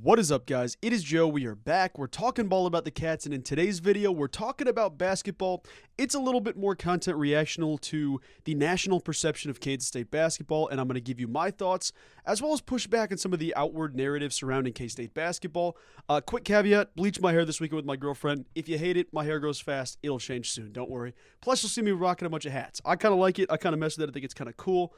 What is up, guys? It is Joe. We are back. We're talking ball about the Cats, and in today's video, we're talking about basketball. It's a little bit more content reactional to the national perception of Kansas State basketball, and I'm going to give you my thoughts, as well as push back on some of the outward narratives surrounding K-State basketball. Quick caveat, bleached my hair this weekend with my girlfriend. If you hate it, my hair grows fast. It'll change soon, don't worry. Plus, you'll see me rocking a bunch of hats. I kind of like it. I kind of mess with it. I think it's kind of cool.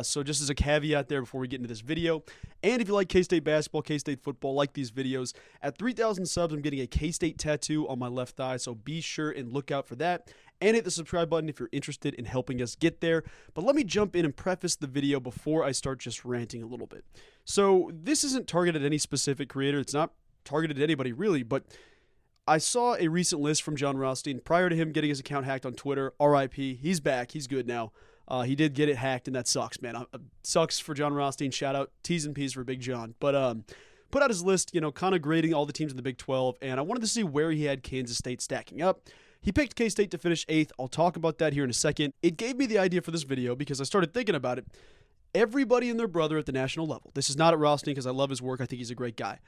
So just as a caveat there before we get into this video, and if you like K-State basketball, K-State football, like these videos, at 3,000 subs, I'm getting a K-State tattoo on my left thigh, so be sure and look out for that, and hit the subscribe button if you're interested in helping us get there. But let me jump in and preface the video before I start just ranting a little bit. So this isn't targeted at any specific creator. It's not targeted at anybody really, but I saw a recent list from Jon Rothstein prior to him getting his account hacked on Twitter. RIP, he's back, he's good now. He did get it hacked, and that sucks, man. Sucks for Jon Rothstein. Shout out, T's and P's for Big John. But put out his list, kind of grading all the teams in the Big 12, and I wanted to see where he had Kansas State stacking up. He picked K-State to finish 8th. I'll talk about that here in a second. It gave me the idea for this video because I started thinking about it. Everybody and their brother at the national level. This is not at Rothstein because I love his work. I think he's a great guy.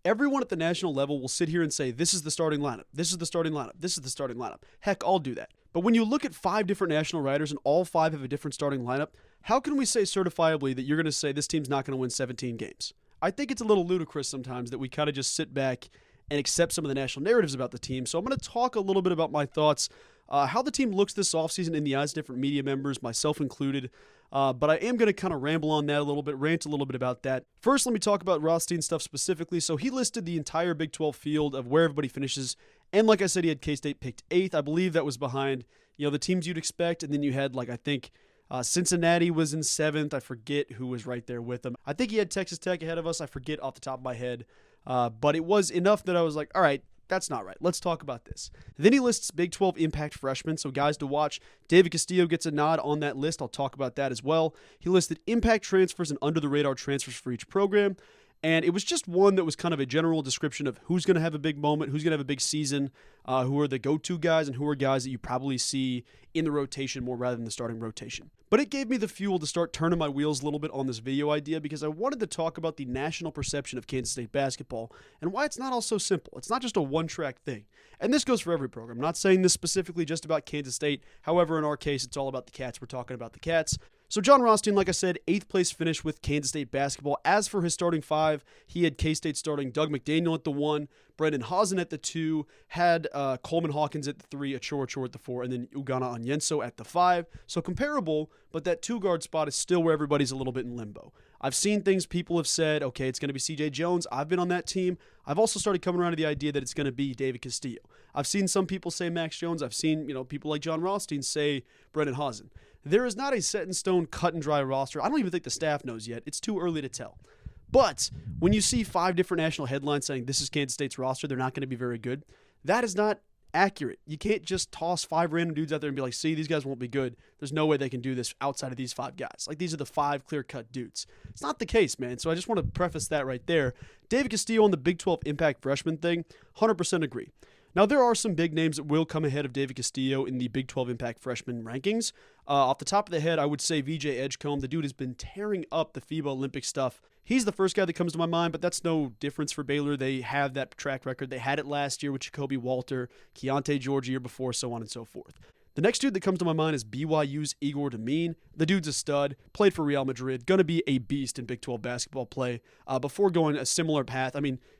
Everyone at the national level will sit here and say, this is the starting lineup, this is the starting lineup, this is the starting lineup. Heck, I'll do that. But when you look at 5 different national writers and all 5 have a different starting lineup, how can we say certifiably that you're going to say this team's not going to win 17 games? I think it's a little ludicrous sometimes that we kind of just sit back and accept some of the national narratives about the team. So I'm going to talk a little bit about my thoughts, how the team looks this offseason in the eyes of different media members, myself included. But I am going to kind of ramble on that a little bit, rant a little bit about that. First, let me talk about Rothstein stuff specifically. So he listed the entire Big 12 field of where everybody finishes. And like I said, he had K-State picked 8th. I believe that was behind, the teams you'd expect. And then you had, I think Cincinnati was in 7th. I forget who was right there with them. I think he had Texas Tech ahead of us. I forget off the top of my head. But it was enough that I was like, all right, that's not right. Let's talk about this. Then he lists Big 12 impact freshmen, so guys to watch. David Castillo gets a nod on that list. I'll talk about that as well. He listed impact transfers and under-the-radar transfers for each program. And it was just one that was kind of a general description of who's going to have a big moment, who's going to have a big season, who are the go-to guys, and who are guys that you probably see in the rotation more rather than the starting rotation. But it gave me the fuel to start turning my wheels a little bit on this video idea because I wanted to talk about the national perception of Kansas State basketball and why it's not all so simple. It's not just a one-track thing. And this goes for every program. I'm not saying this specifically just about Kansas State. However, in our case, it's all about the Cats. We're talking about the Cats. So Jon Rothstein, like I said, 8th place finish with Kansas State basketball. As for his starting 5, he had K-State starting Doug McDaniel at the 1, Brendan Hausen at the 2, had Coleman Hawkins at the 3, Achor at the 4, and then Ugonna Onyenso at the 5. So comparable, but that 2-guard spot is still where everybody's a little bit in limbo. I've seen things people have said, okay, it's going to be C.J. Jones. I've been on that team. I've also started coming around to the idea that it's going to be David Castillo. I've seen some people say Max Jones. I've seen, people like Jon Rothstein say Brendan Hausen. There is not a set-in-stone, cut-and-dry roster. I don't even think the staff knows yet. It's too early to tell. But when you see 5 different national headlines saying this is Kansas State's roster, they're not going to be very good, that is not accurate. You can't just toss 5 random dudes out there and be like, see, these guys won't be good. There's no way they can do this outside of these 5 guys. These are the 5 clear-cut dudes. It's not the case, man. So I just want to preface that right there. David Castillo on the Big 12 impact freshman thing, 100% agree. Now, there are some big names that will come ahead of David Castillo in the Big 12 Impact Freshman rankings. Off the top of the head, I would say VJ Edgecombe. The dude has been tearing up the FIBA Olympic stuff. He's the first guy that comes to my mind, but that's no difference for Baylor. They have that track record. They had it last year with Jacoby Walter, Keontae George year before, so on and so forth. The next dude that comes to my mind is BYU's Igor Demine. The dude's a stud, played for Real Madrid, going to be a beast in Big 12 basketball play. Before going a similar path,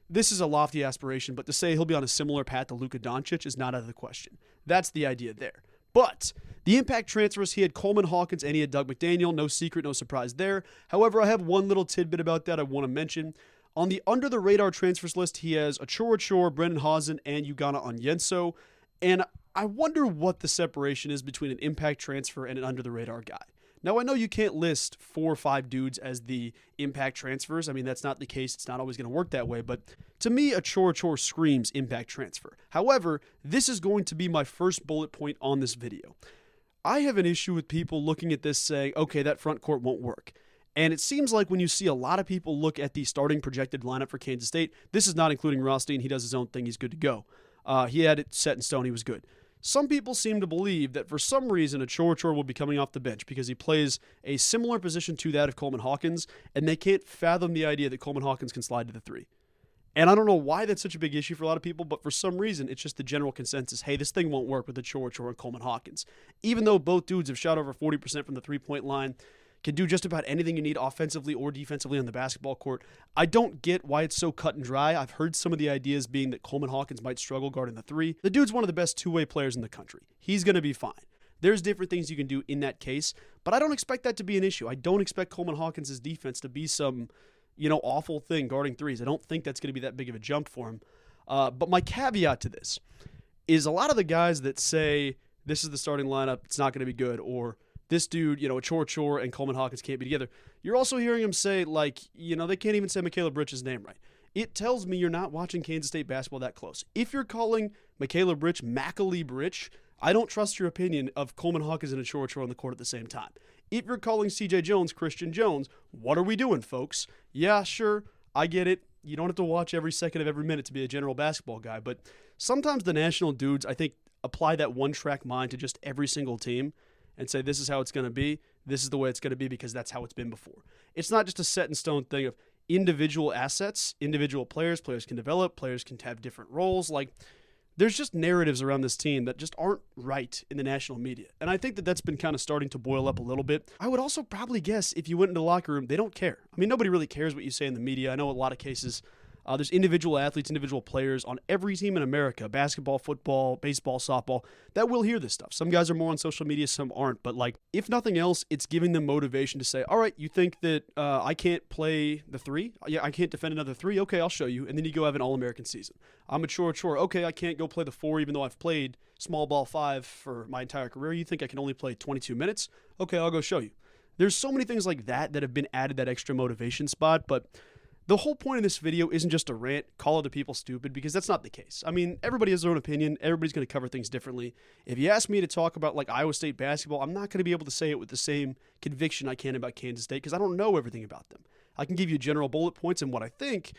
this is a lofty aspiration, but to say he'll be on a similar path to Luka Doncic is not out of the question. That's the idea there. But the impact transfers, he had Coleman Hawkins and he had Doug McDaniel. No secret, no surprise there. However, I have one little tidbit about that I want to mention. On the under-the-radar transfers list, he has Achor, Brendan Hausen, and Ugonna Onyenso. And I wonder what the separation is between an impact transfer and an under-the-radar guy. Now, I know you can't list 4 or 5 dudes as the impact transfers. That's not the case. It's not always going to work that way. But to me, Achor screams impact transfer. However, this is going to be my first bullet point on this video. I have an issue with people looking at this saying, okay, that front court won't work. And it seems like when you see a lot of people look at the starting projected lineup for Kansas State, this is not including Rothstein. He does his own thing. He's good to go. He had it set in stone. He was good. Some people seem to believe that for some reason Achor will be coming off the bench because he plays a similar position to that of Coleman Hawkins, and they can't fathom the idea that Coleman Hawkins can slide to the 3. And I don't know why that's such a big issue for a lot of people, but for some reason, it's just the general consensus, hey, this thing won't work with Chore and Coleman Hawkins. Even though both dudes have shot over 40% from the three-point line, can do just about anything you need offensively or defensively on the basketball court. I don't get why it's so cut and dry. I've heard some of the ideas being that Coleman Hawkins might struggle guarding the three. The dude's one of the best two-way players in the country. He's going to be fine. There's different things you can do in that case, but I don't expect that to be an issue. I don't expect Coleman Hawkins' defense to be some, awful thing guarding threes. I don't think that's going to be that big of a jump for him. But my caveat to this is a lot of the guys that say this is the starting lineup, it's not going to be good, or this dude, Chore and Coleman Hawkins can't be together. You're also hearing him say, they can't even say Michaela Bridge's name right. It tells me you're not watching Kansas State basketball that close. If you're calling Michaela Bridge Macalee Bridge, I don't trust your opinion of Coleman Hawkins and Chore on the court at the same time. If you're calling CJ Jones Christian Jones, what are we doing, folks? Yeah, sure, I get it. You don't have to watch every second of every minute to be a general basketball guy, but sometimes the national dudes, I think, apply that one-track mind to just every single team and say, this is how it's going to be, this is the way it's going to be because that's how it's been before. It's not just a set-in-stone thing of individual assets, individual players can develop, players can have different roles. There's just narratives around this team that just aren't right in the national media. And I think that that's been kind of starting to boil up a little bit. I would also probably guess if you went into the locker room, they don't care. I mean, nobody really cares what you say in the media. I know a lot of cases there's individual athletes, individual players on every team in America, basketball, football, baseball, softball, that will hear this stuff. Some guys are more on social media, some aren't. But if nothing else, it's giving them motivation to say, all right, you think that I can't play the three? Yeah, I can't defend another three? Okay, I'll show you. And then you go have an All-American season. I'm a Chore. Okay, I can't go play the four even though I've played small ball five for my entire career. You think I can only play 22 minutes? Okay, I'll go show you. There's so many things like that have been added that extra motivation spot, but the whole point of this video isn't just a rant, call other people stupid, because that's not the case. I mean, everybody has their own opinion. Everybody's going to cover things differently. If you ask me to talk about Iowa State basketball, I'm not going to be able to say it with the same conviction I can about Kansas State because I don't know everything about them. I can give you general bullet points and what I think,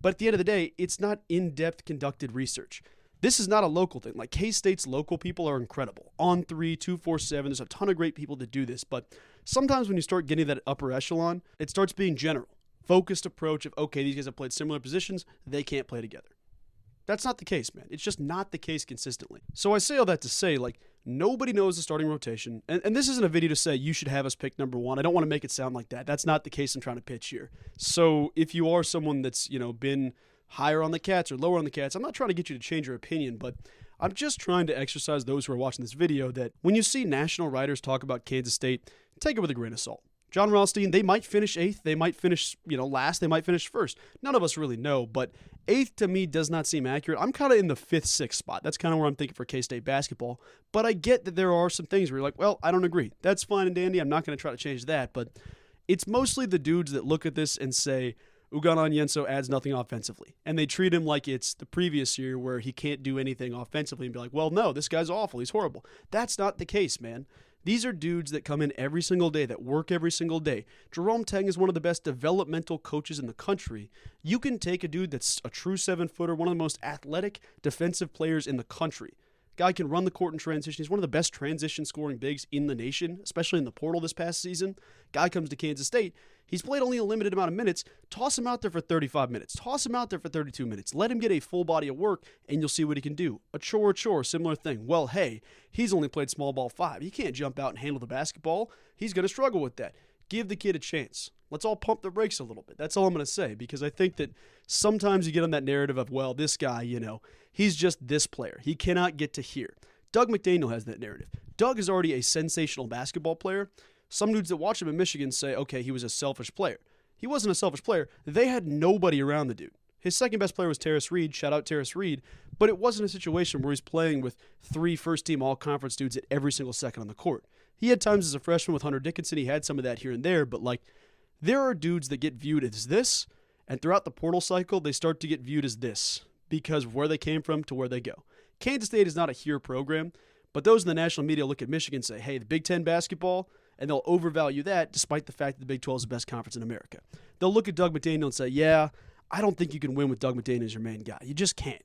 but at the end of the day, it's not in-depth conducted research. This is not a local thing. K-State's local people are incredible. On 3, 247, there's a ton of great people that do this, but sometimes when you start getting that upper echelon, it starts being general. Focused approach of, okay, these guys have played similar positions, they can't play together. That's not the case, man. It's just not the case consistently. So I say all that to say, nobody knows the starting rotation, and this isn't a video to say you should have us pick number one. I don't want to make it sound like that. That's not the case I'm trying to pitch here. So if you are someone that's, been higher on the Cats or lower on the Cats, I'm not trying to get you to change your opinion, but I'm just trying to exercise those who are watching this video that when you see national writers talk about Kansas State, take it with a grain of salt. John Rothstein, they might finish 8th, they might finish, last, they might finish first. None of us really know, but 8th to me does not seem accurate. I'm kind of in the 5th, 6th spot. That's kind of where I'm thinking for K-State basketball, but I get that there are some things where you're like, well, I don't agree. That's fine and dandy. I'm not going to try to change that, but it's mostly the dudes that look at this and say, Ugonna Onyenso adds nothing offensively, and they treat him like it's the previous year where he can't do anything offensively and be like, well, no, this guy's awful. He's horrible. That's not the case, man. These are dudes that come in every single day, that work every single day. Jerome Tang is one of the best developmental coaches in the country. You can take a dude that's a true 7-footer, one of the most athletic defensive players in the country. Guy can run the court in transition. He's one of the best transition scoring bigs in the nation, especially in the portal this past season. Guy comes to Kansas State. He's played only a limited amount of minutes. Toss him out there for 35 minutes. Toss him out there for 32 minutes. Let him get a full body of work, and you'll see what he can do. A Chore, similar thing. Well, hey, he's only played small ball 5. He can't jump out and handle the basketball. He's going to struggle with that. Give the kid a chance. Let's all pump the brakes a little bit. That's all I'm going to say, because I think that sometimes you get on that narrative of, well, this guy, he's just this player. He cannot get to here. Doug McDaniel has that narrative. Doug is already a sensational basketball player. Some dudes that watch him in Michigan say, okay, he was a selfish player. He wasn't a selfish player. They had nobody around the dude. His second best player was Terrace Reed. Shout out Terrace Reed. But it wasn't a situation where he's playing with 3 first-team all-conference dudes at every single second on the court. He had times as a freshman with Hunter Dickinson. He had some of that here and there. But, there are dudes that get viewed as this, and throughout the portal cycle, they start to get viewed as this because of where they came from to where they go. Kansas State is not a here program, but those in the national media look at Michigan and say, hey, the Big Ten basketball, and they'll overvalue that despite the fact that the Big 12 is the best conference in America. They'll look at Doug McDaniel and say, yeah, I don't think you can win with Doug McDaniel as your main guy. You just can't.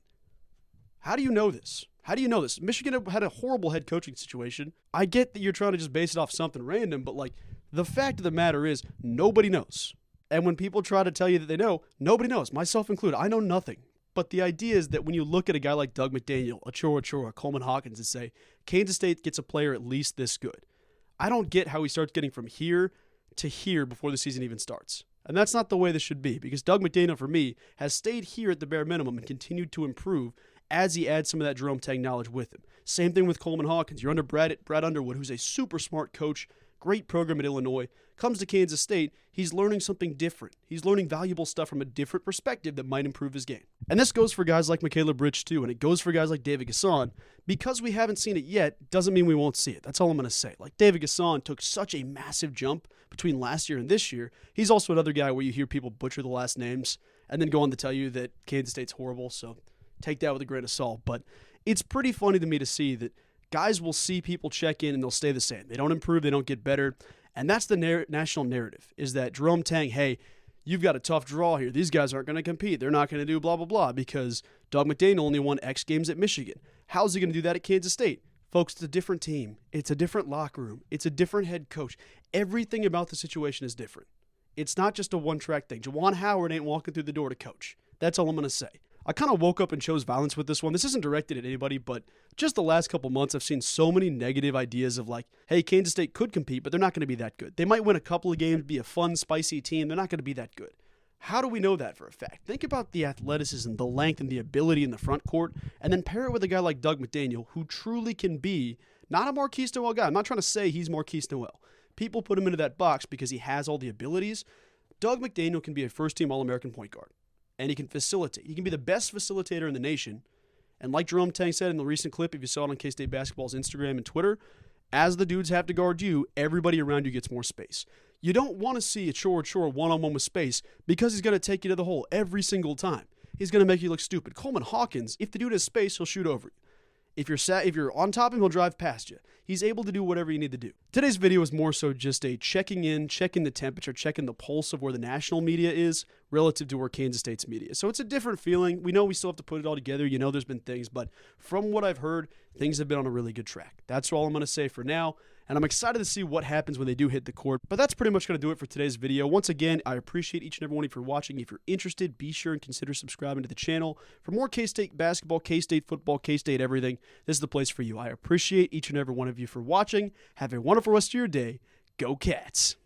How do you know this? How do you know this? Michigan had a horrible head coaching situation. I get that you're trying to just base it off something random, but the fact of the matter is nobody knows. And when people try to tell you that they know, nobody knows, myself included. I know nothing. But the idea is that when you look at a guy like Doug McDaniel, Ochoa, Coleman Hawkins, and say, Kansas State gets a player at least this good, I don't get how he starts getting from here to here before the season even starts. And that's not the way this should be, because Doug McDaniel, for me, has stayed here at the bare minimum and continued to improve as he adds some of that Jerome Tang knowledge with him. Same thing with Coleman Hawkins. You're under Brad Underwood, who's a super smart coach, great program at Illinois, comes to Kansas State, he's learning something different. He's learning valuable stuff from a different perspective that might improve his game. And this goes for guys like Michaela Bridge too, and it goes for guys like David Gasson. Because we haven't seen it yet, doesn't mean we won't see it. That's all I'm going to say. Like, David Gasson took such a massive jump between last year and this year. He's also another guy where you hear people butcher the last names and then go on to tell you that Kansas State's horrible, so take that with a grain of salt. But it's pretty funny to me to see that guys will see people check in and they'll stay the same. They don't improve, they don't get better. And that's the national narrative, is that Jerome Tang, hey, you've got a tough draw here. These guys aren't going to compete. They're not going to do blah, blah, blah, because Doug McDaniel only won X games at Michigan. How's he going to do that at Kansas State? Folks, it's a different team. It's a different locker room. It's a different head coach. Everything about the situation is different. It's not just a one-track thing. Juwan Howard ain't walking through the door to coach. That's all I'm going to say. I kind of woke up and chose violence with this one. This isn't directed at anybody, but just the last couple months, I've seen so many negative ideas of like, hey, Kansas State could compete, but they're not going to be that good. They might win a couple of games, be a fun, spicy team. They're not going to be that good. How do we know that for a fact? Think about the athleticism, the length, and the ability in the front court, and then pair it with a guy like Doug McDaniel, who truly can be not a Marquise Noel guy. I'm not trying to say he's Marquise Noel. People put him into that box because he has all the abilities. Doug McDaniel can be a first-team All-American point guard. And he can facilitate. He can be the best facilitator in the nation. And like Jerome Tang said in the recent clip, if you saw it on K-State Basketball's Instagram and Twitter, as the dudes have to guard you, everybody around you gets more space. You don't want to see Ochoa one-on-one with space because he's going to take you to the hole every single time. He's going to make you look stupid. Coleman Hawkins, if the dude has space, he'll shoot over you. If you're on top of him, he'll drive past you. He's able to do whatever you need to do. Today's video is more so just a checking the temperature, checking the pulse of where the national media is relative to where Kansas State's media is. So it's a different feeling. We know we still have to put it all together. You know there's been things, but from what I've heard, things have been on a really good track. That's all I'm going to say for now. And I'm excited to see what happens when they do hit the court. But that's pretty much going to do it for today's video. Once again, I appreciate each and every one of you for watching. If you're interested, be sure and consider subscribing to the channel. For more K-State basketball, K-State football, K-State everything, this is the place for you. I appreciate each and every one of you for watching. Have a wonderful rest of your day. Go Cats!